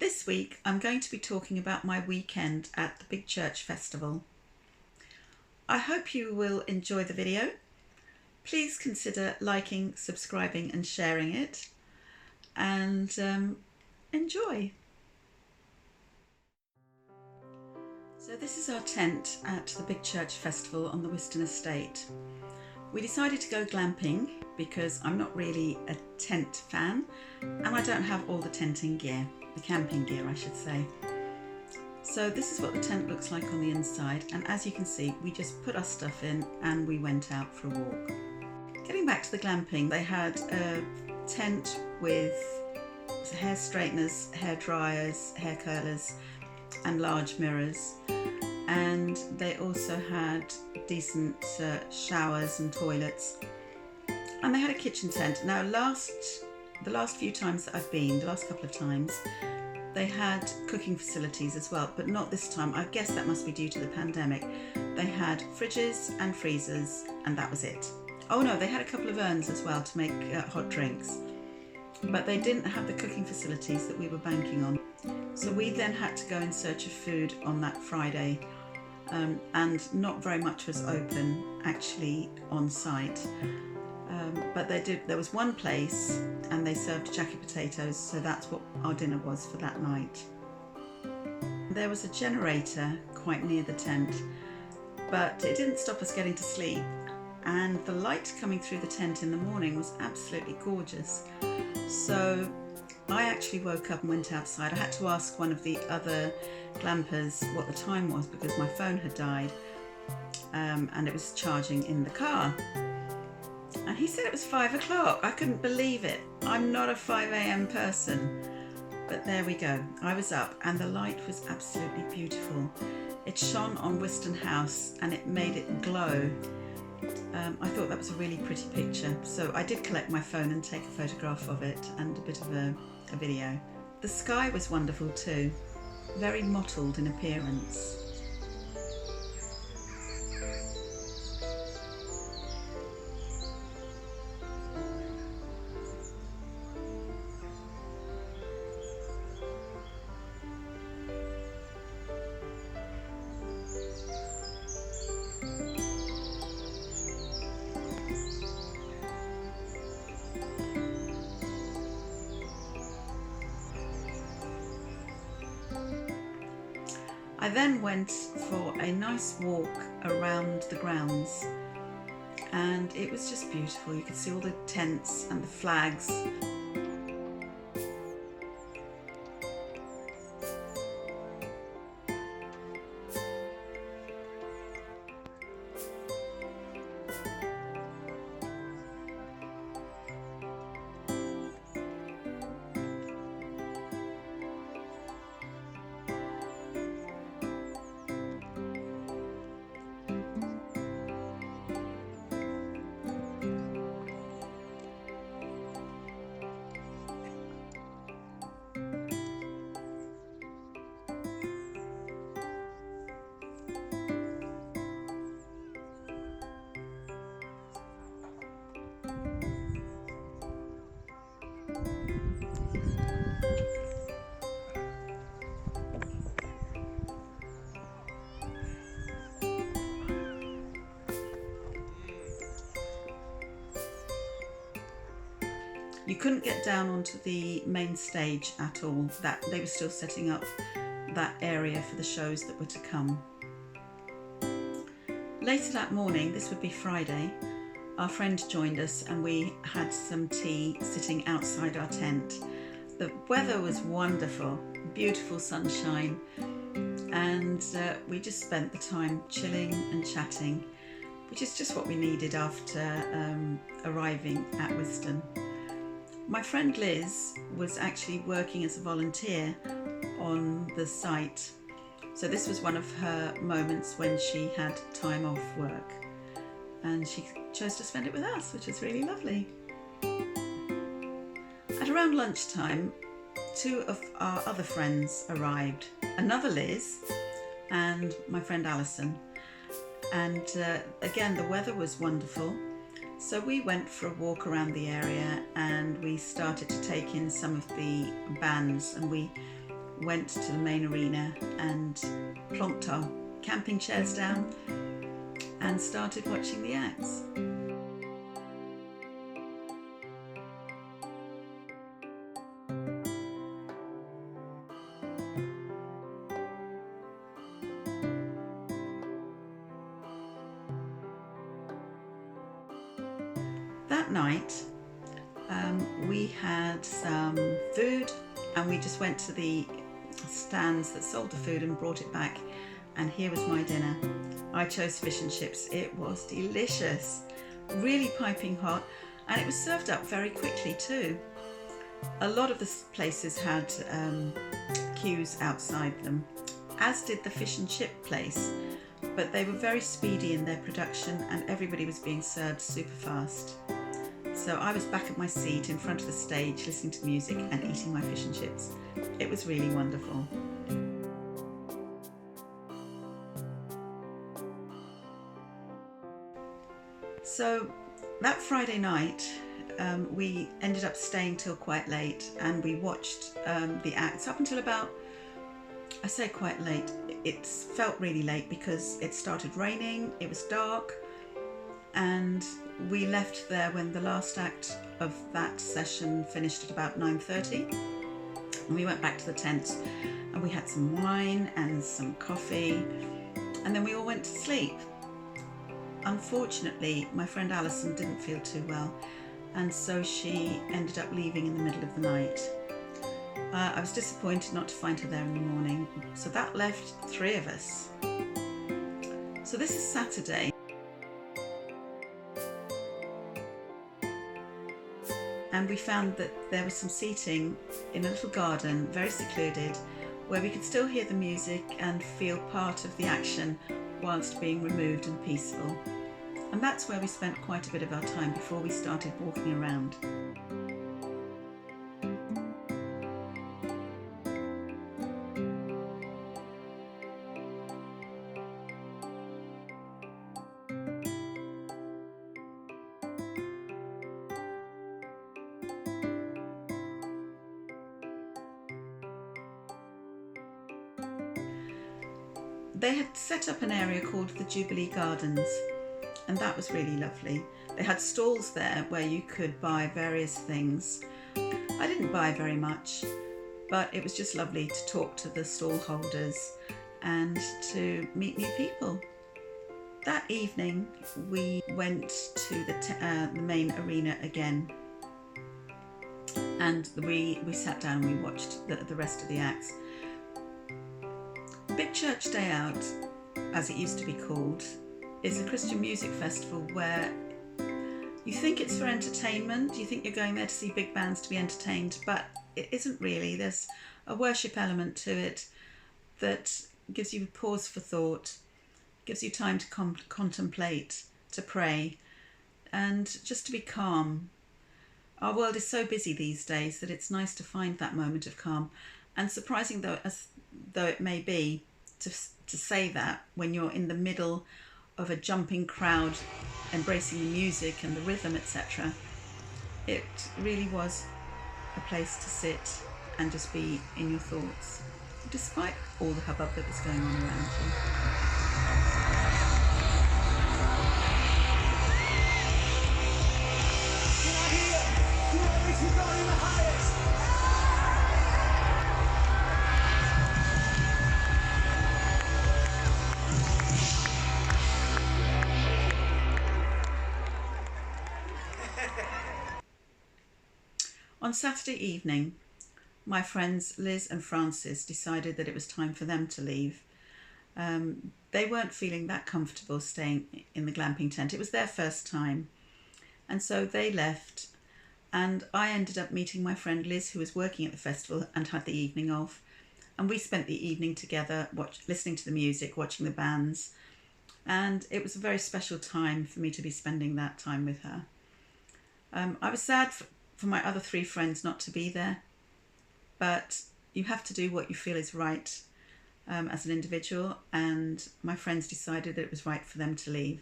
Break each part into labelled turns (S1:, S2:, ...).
S1: This week I'm going to be talking about my weekend at the Big Church Festival. I hope you will enjoy the video. Please consider liking, subscribing and sharing it, and enjoy. So this is our tent at the Big Church Festival on the Whiston Estate. We decided to go glamping because I'm not really a tent fan and I don't have all the tenting gear, the camping gear I should say. So this is what the tent looks like on the inside, and as you can see we just put our stuff in and we went out for a walk. Getting back to the glamping, they had a tent with hair straighteners, hair dryers, hair curlers and large mirrors, and they also had decent showers and toilets, and they had a kitchen tent. Now the last few times that I've been, the last couple of times, they had cooking facilities as well, but not this time. I guess that must be due to the pandemic. They had fridges and freezers and that was it. Oh no, they had a couple of urns as well to make hot drinks, but they didn't have the cooking facilities that we were banking on. So we then had to go in search of food on that Friday, and not very much was open actually on site. But there was one place and they served jacket potatoes, so that's what our dinner was for that night. There was a generator quite near the tent, but it didn't stop us getting to sleep, and the light coming through the tent in the morning was absolutely gorgeous. So I actually woke up and went outside. I had to ask one of the other glampers what the time was because my phone had died, and it was charging in the car. And he said it was 5 o'clock. I couldn't believe it. I'm not a 5 a.m. person. But there we go. I was up and the light was absolutely beautiful. It shone on Whiston House and it made it glow. I thought that was a really pretty picture. So I did collect my phone and take a photograph of it and a bit of a video. The sky was wonderful too. Very mottled in appearance. I then went for a nice walk around the grounds and it was just beautiful. You could see all the tents and the flags. You couldn't get down onto the main stage at all. That they were still setting up that area for the shows that were to come. Later that morning, this would be Friday, our friend joined us and we had some tea sitting outside our tent. The weather was wonderful, beautiful sunshine, and we just spent the time chilling and chatting, which is just what we needed after arriving at Whiston. My friend Liz was actually working as a volunteer on the site, so this was one of her moments when she had time off work and she chose to spend it with us, which is really lovely. At around lunchtime, two of our other friends arrived, another Liz and my friend Alison, and again the weather was wonderful. So we went for a walk around the area and we started to take in some of the bands, and we went to the main arena and plonked our camping chairs down and started watching the acts. That night we had some food and we just went to the stands that sold the food and brought it back, and here was my dinner. I chose fish and chips. It was delicious, really piping hot, and it was served up very quickly too. A lot of the places had queues outside them, as did the fish and chip place, but they were very speedy in their production and everybody was being served super fast. So I was back at my seat in front of the stage listening to music and eating my fish and chips. It was really wonderful. So that Friday night we ended up staying till quite late, and we watched the acts up until about, I say quite late, it felt really late because it started raining, it was dark, and we left there when the last act of that session finished at about 9:30, and we went back to the tent and we had some wine and some coffee, and then we all went to sleep. Unfortunately, my friend Alison didn't feel too well, and so she ended up leaving in the middle of the night. I was disappointed not to find her there in the morning, so that left 3 of us. So this is Saturday, and we found that there was some seating in a little garden, very secluded, where we could still hear the music and feel part of the action whilst being removed and peaceful. And that's where we spent quite a bit of our time before we started walking around. They had set up an area called the Jubilee Gardens, and that was really lovely. They had stalls there where you could buy various things. I didn't buy very much, but it was just lovely to talk to the stall holders and to meet new people. That evening we went to the main arena again, and we sat down and we watched the rest of the acts. Big Church Day Out, as it used to be called, is a Christian music festival where you think it's for entertainment, you think you're going there to see big bands to be entertained, but it isn't really. There's a worship element to it that gives you a pause for thought, gives you time to contemplate, to pray, and just to be calm. Our world is so busy these days that it's nice to find that moment of calm, and surprising though it may be to say that when you're in the middle of a jumping crowd embracing the music and the rhythm, etc. It really was a place to sit and just be in your thoughts, despite all the hubbub that was going on around you. On Saturday evening, my friends Liz and Francis decided that it was time for them to leave. They weren't feeling that comfortable staying in the glamping tent. It was their first time. And so they left, and I ended up meeting my friend Liz, who was working at the festival and had the evening off. And we spent the evening together, listening to the music, watching the bands. And it was a very special time for me to be spending that time with her. I was sad for my other 3 friends not to be there, but you have to do what you feel is right as an individual, and my friends decided that it was right for them to leave,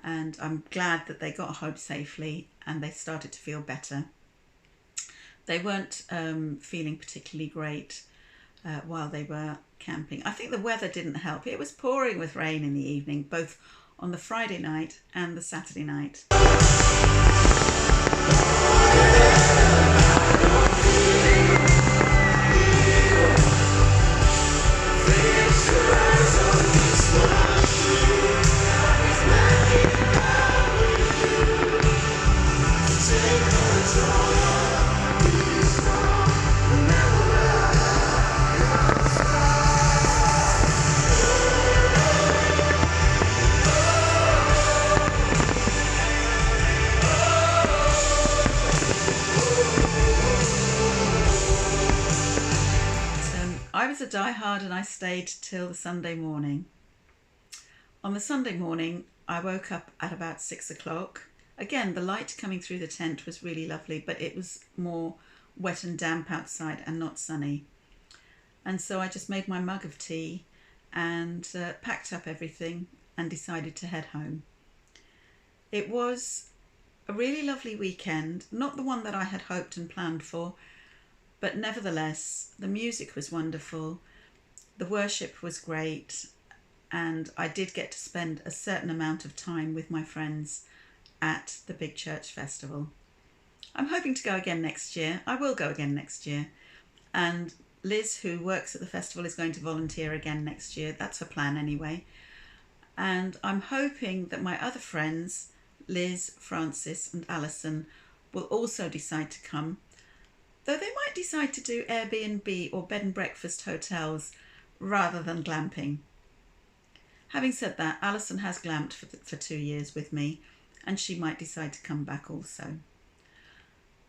S1: and I'm glad that they got home safely and they started to feel better. They weren't feeling particularly great. while they were camping. I think the weather didn't help. It was pouring with rain in the evening, both on the Friday night and the Saturday night. I was a diehard and I stayed till the Sunday morning. On the Sunday morning, I woke up at about 6 o'clock. Again, the light coming through the tent was really lovely, but it was more wet and damp outside and not sunny. And so I just made my mug of tea and packed up everything and decided to head home. It was a really lovely weekend, not the one that I had hoped and planned for, but nevertheless, the music was wonderful, the worship was great, and I did get to spend a certain amount of time with my friends at the Big Church Festival. I'm hoping to go again next year. I will go again next year. And Liz, who works at the festival, is going to volunteer again next year. That's her plan anyway. And I'm hoping that my other friends, Liz, Francis and Alison, will also decide to come, though they might decide to do Airbnb or bed and breakfast hotels rather than glamping. Having said that, Alison has glamped for 2 years with me, and she might decide to come back also.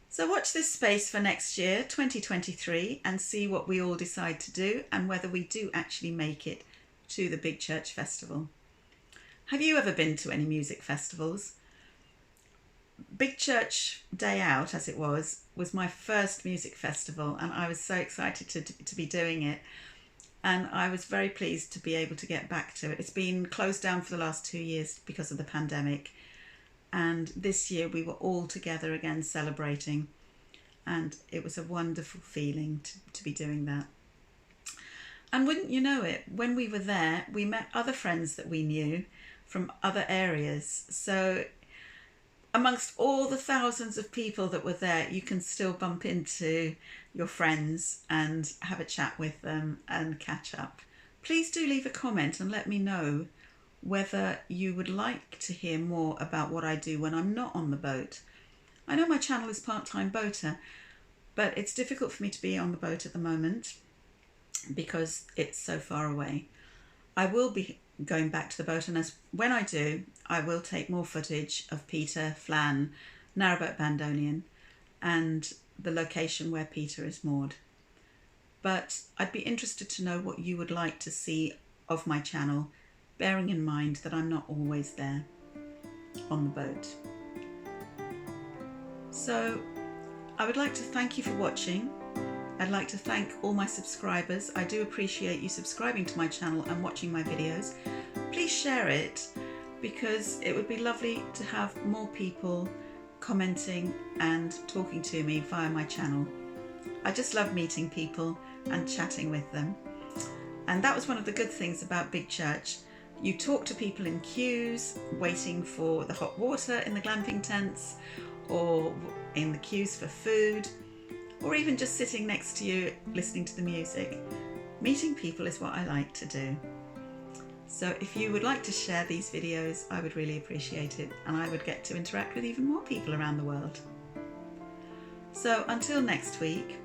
S1: So watch this space for next year, 2023, and see what we all decide to do and whether we do actually make it to the Big Church Festival. Have you ever been to any music festivals? Big Church Day Out, as it was my first music festival, and I was so excited to be doing it, and I was very pleased to be able to get back to it. It's been closed down for the last 2 years because of the pandemic, and this year we were all together again celebrating, and it was a wonderful feeling to be doing that. And wouldn't you know it, when we were there, we met other friends that we knew from other areas. So amongst all the thousands of people that were there, you can still bump into your friends and have a chat with them and catch up. Please do leave a comment and let me know whether you would like to hear more about what I do when I'm not on the boat. I know my channel is Part-Time Boater, but it's difficult for me to be on the boat at the moment because it's so far away. I will be going back to the boat, and when I do, I will take more footage of Peter, Flan, Narrowboat Bandonian, and the location where Peter is moored. But I'd be interested to know what you would like to see of my channel, bearing in mind that I'm not always there on the boat. So I would like to thank you for watching. I'd like to thank all my subscribers. I do appreciate you subscribing to my channel and watching my videos. Please share it, because it would be lovely to have more people commenting and talking to me via my channel. I just love meeting people and chatting with them. And that was one of the good things about Big Church. You talk to people in queues, waiting for the hot water in the glamping tents, or in the queues for food, or even just sitting next to you listening to the music. Meeting people is what I like to do. So if you would like to share these videos, I would really appreciate it, and I would get to interact with even more people around the world. So until next week,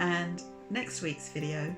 S1: and next week's video,